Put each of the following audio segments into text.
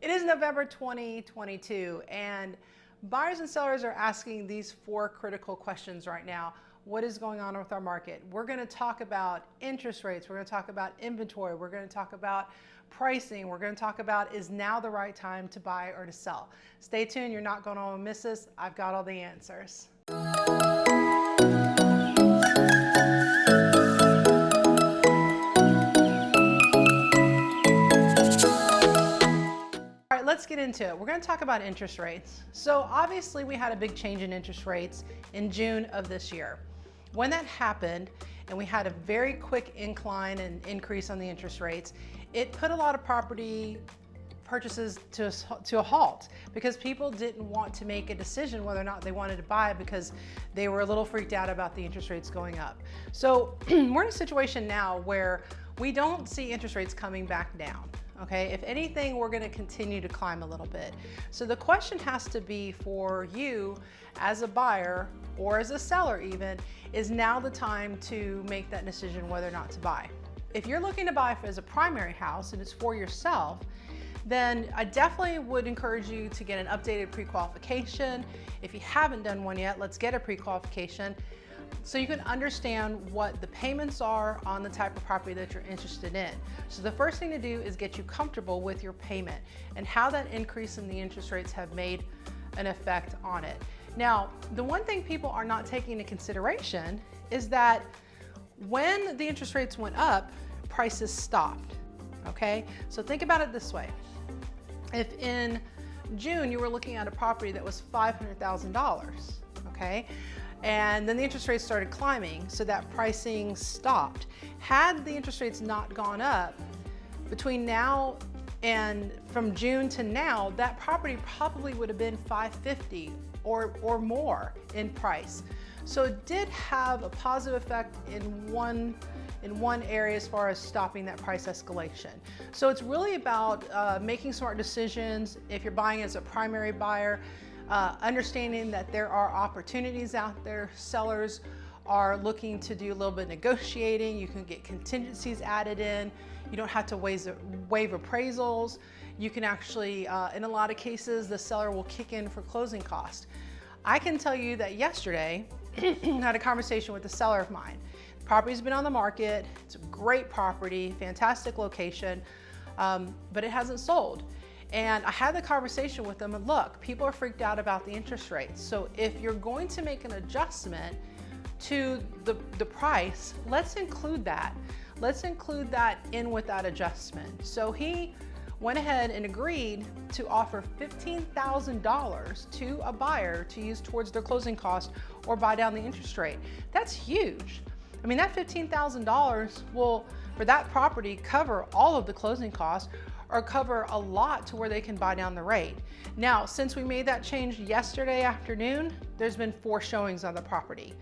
It is November 2022, and buyers and sellers are asking these four critical questions right now. What is going on with our market? We're going to talk about interest rates. We're going to talk about inventory. We're going to talk about pricing. We're going to talk about, is now the right time to buy or to sell? Stay tuned. You're not going to miss this. I've got all the answers. All right, let's get into it. We're going to talk about interest rates. So obviously we had a big change in interest rates in June of this year. When that happened and we had a very quick incline and increase on the interest rates, it put a lot of property purchases to a halt because people didn't want to make a decision whether or not they wanted to buy because they were a little freaked out about the interest rates going up. So we're in a situation now where we don't see interest rates coming back down. Okay, if anything, we're going to continue to climb a little bit. So the question has to be for you as a buyer or as a seller even, is now the time to make that decision whether or not to buy. If you're looking to buy as a primary house and it's for yourself, then I definitely would encourage you to get an updated pre-qualification. If you haven't done one yet, let's get a pre-qualification so you can understand what the payments are on the type of property that you're interested in. So the first thing to do is get you comfortable with your payment and how that increase in the interest rates have made an effect on it. Now, the one thing people are not taking into consideration is that when the interest rates went up, prices stopped, okay? So think about it this way. If in June you were looking at a property that was $500,000, okay? And then the interest rates started climbing, so that pricing stopped. Had the interest rates not gone up, between now and from June to now, that property probably would have been $550 or more in price. So it did have a positive effect in one area as far as stopping that price escalation. So it's really about making smart decisions. If you're buying as a primary buyer, understanding that there are opportunities out there. Sellers are looking to do a little bit of negotiating. You can get contingencies added in. You don't have to waive appraisals. You can actually, in a lot of cases, the seller will kick in for closing costs. I can tell you that yesterday, I had a conversation with a seller of mine. The property's been on the market. It's a great property, fantastic location, but it hasn't sold. And I had the conversation with them and look, people are freaked out about the interest rates. So if you're going to make an adjustment to the price, let's include that. Let's include that in with that adjustment. So he went ahead and agreed to offer $15,000 to a buyer to use towards their closing cost or buy down the interest rate. That's huge. I mean, that $15,000 will, for that property, cover all of the closing costs or cover a lot to where they can buy down the rate. Now, since we made that change yesterday afternoon, there's been 4 showings on the property.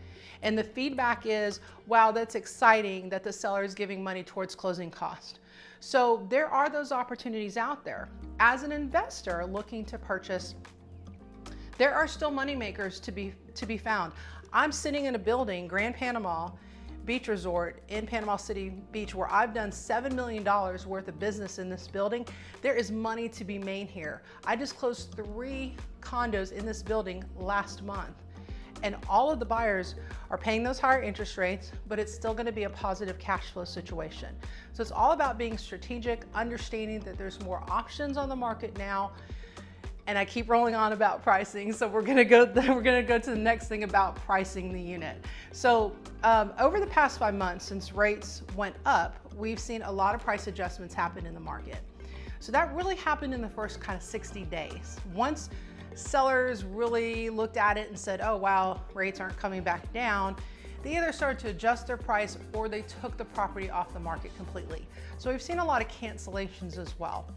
And the feedback is, wow, that's exciting that the seller is giving money towards closing cost. So there are those opportunities out there. As an investor looking to purchase, there are still money makers to be found. I'm sitting in a building, Grand Panama Beach Resort in Panama City Beach, where I've done $7 million worth of business in this building. There is money to be made here. I just closed 3 condos in this building last month, and all of the buyers are paying those higher interest rates, but it's still going to be a positive cash flow situation. So it's all about being strategic, understanding that there's more options on the market now. And I keep rolling on about pricing, so we're gonna go to the next thing about pricing the unit. So over the past 5 months, since rates went up, we've seen a lot of price adjustments happen in the market. So that really happened in the first kind of 60 days. Once sellers really looked at it and said, oh wow, rates aren't coming back down, they either started to adjust their price or they took the property off the market completely. So we've seen a lot of cancellations as well.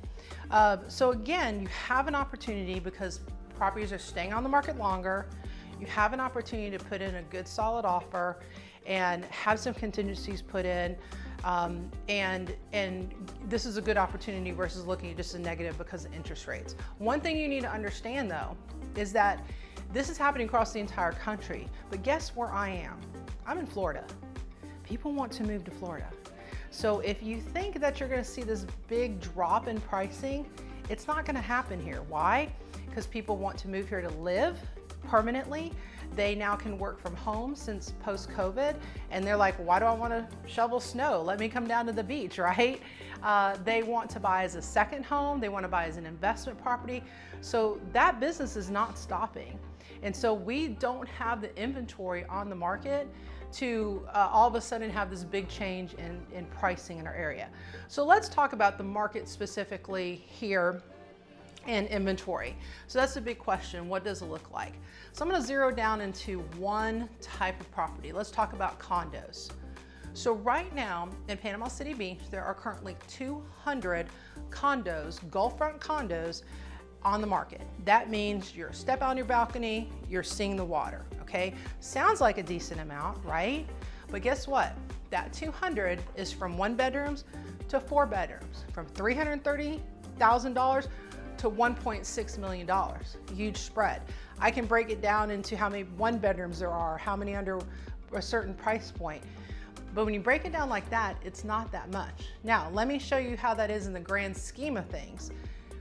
So again, you have an opportunity because properties are staying on the market longer. You have an opportunity to put in a good solid offer and have some contingencies put in. And this is a good opportunity versus looking at just a negative because of interest rates. One thing you need to understand though, is that this is happening across the entire country, but guess where I am? I'm in Florida. People want to move to Florida. So if you think that you're gonna see this big drop in pricing, It's not going to happen here. Why? Because people want to move here to live permanently. They now can work from home since post-COVID, and they're like, why do I want to shovel snow? Let me come down to the beach, right? They want to buy as a second home. They want to buy as an investment property. So that business is not stopping. And so we don't have the inventory on the market to all of a sudden have this big change in pricing in our area. So let's talk about the market specifically here and inventory. So that's a big question. What does it look like? So I'm going to zero down into one type of property. Let's talk about condos. So right now in Panama City Beach, there are currently 200 condos, Gulfront condos on the market. That means you're step out on your balcony, you're seeing the water, okay? Sounds like a decent amount, right? But guess what? That 200 is from 1 bedrooms to 4 bedrooms, from $330,000 to $1.6 million, a huge spread. I can break it down into how many 1 bedrooms there are, how many under a certain price point. But when you break it down like that, it's not that much. Now, let me show you how that is in the grand scheme of things.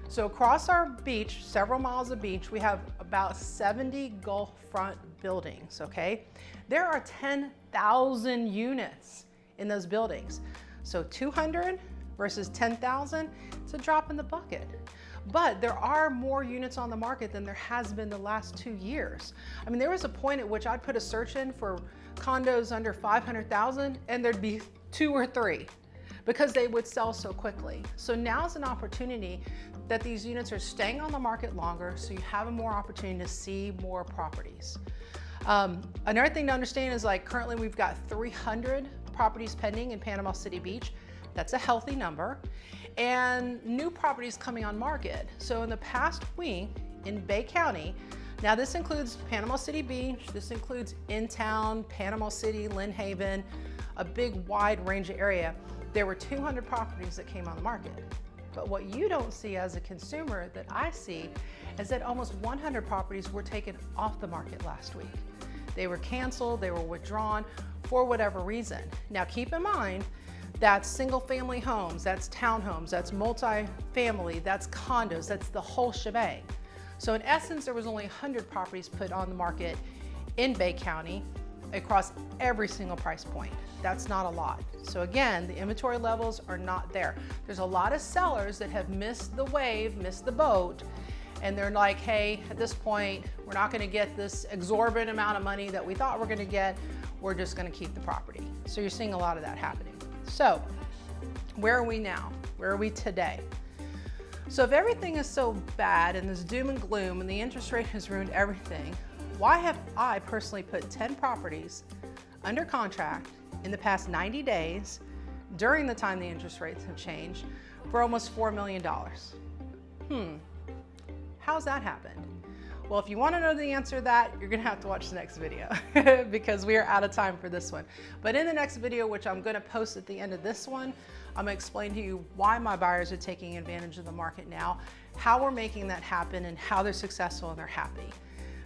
So across our beach, several miles of beach, we have about 70 Gulf front buildings, okay? There are 10,000 units in those buildings. So 200 versus 10,000, it's a drop in the bucket. But there are more units on the market than there has been the last 2 years. I mean, there was a point at which I'd put a search in for condos under 500,000 and there'd be 2 or 3 because they would sell so quickly. So now's an opportunity that these units are staying on the market longer, so you have a more opportunity to see more properties. Another thing to understand is, like, currently we've got 300 properties pending in Panama City Beach. That's a healthy number. And new properties coming on market. So in the past week in Bay County, now this includes Panama City Beach, this includes in-town, Panama City, Lynn Haven, a big wide range of area. There were 200 properties that came on the market. But what you don't see as a consumer that I see is that almost 100 properties were taken off the market last week. They were canceled, they were withdrawn for whatever reason. Now keep in mind, that's single family homes, that's townhomes, that's multi-family, that's condos, that's the whole shebang. So in essence, there was only 100 properties put on the market in Bay County across every single price point. That's not a lot. So again, the inventory levels are not there. There's a lot of sellers that have missed the wave, missed the boat, and they're like, hey, at this point, we're not gonna get this exorbitant amount of money that we thought we're gonna get, we're just gonna keep the property. So you're seeing a lot of that happening. So where are we now? Where are we today? So if everything is so bad and this doom and gloom and the interest rate has ruined everything, why have I personally put 10 properties under contract in the past 90 days during the time the interest rates have changed for almost $4 million? How's that happened? Well, if you want to know the answer to that, you're going to have to watch the next video because we are out of time for this one. But in the next video, which I'm going to post at the end of this one, I'm going to explain to you why my buyers are taking advantage of the market now, how we're making that happen, and how they're successful and they're happy.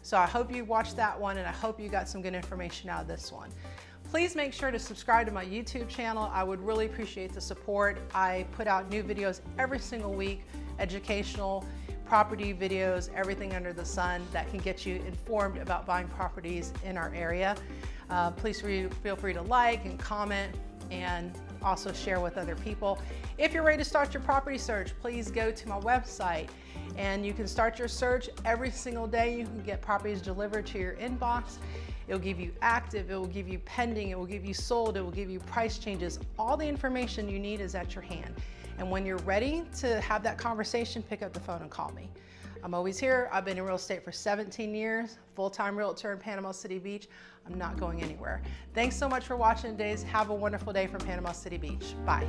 So I hope you watched that one, and I hope you got some good information out of this one. Please make sure to subscribe to my YouTube channel. I would really appreciate the support. I put out new videos every single week, educational, property videos, everything under the sun that can get you informed about buying properties in our area. Please feel free to like and comment and also share with other people. If you're ready to start your property search, please go to my website and you can start your search every single day. You can get properties delivered to your inbox. It'll give you active, it will give you pending, it will give you sold, it will give you price changes. All the information you need is at your hand. And when you're ready to have that conversation, pick up the phone and call me. I'm always here. I've been in real estate for 17 years, full-time realtor in Panama City Beach. I'm not going anywhere. Thanks so much for watching today. Have a wonderful day from Panama City Beach. Bye.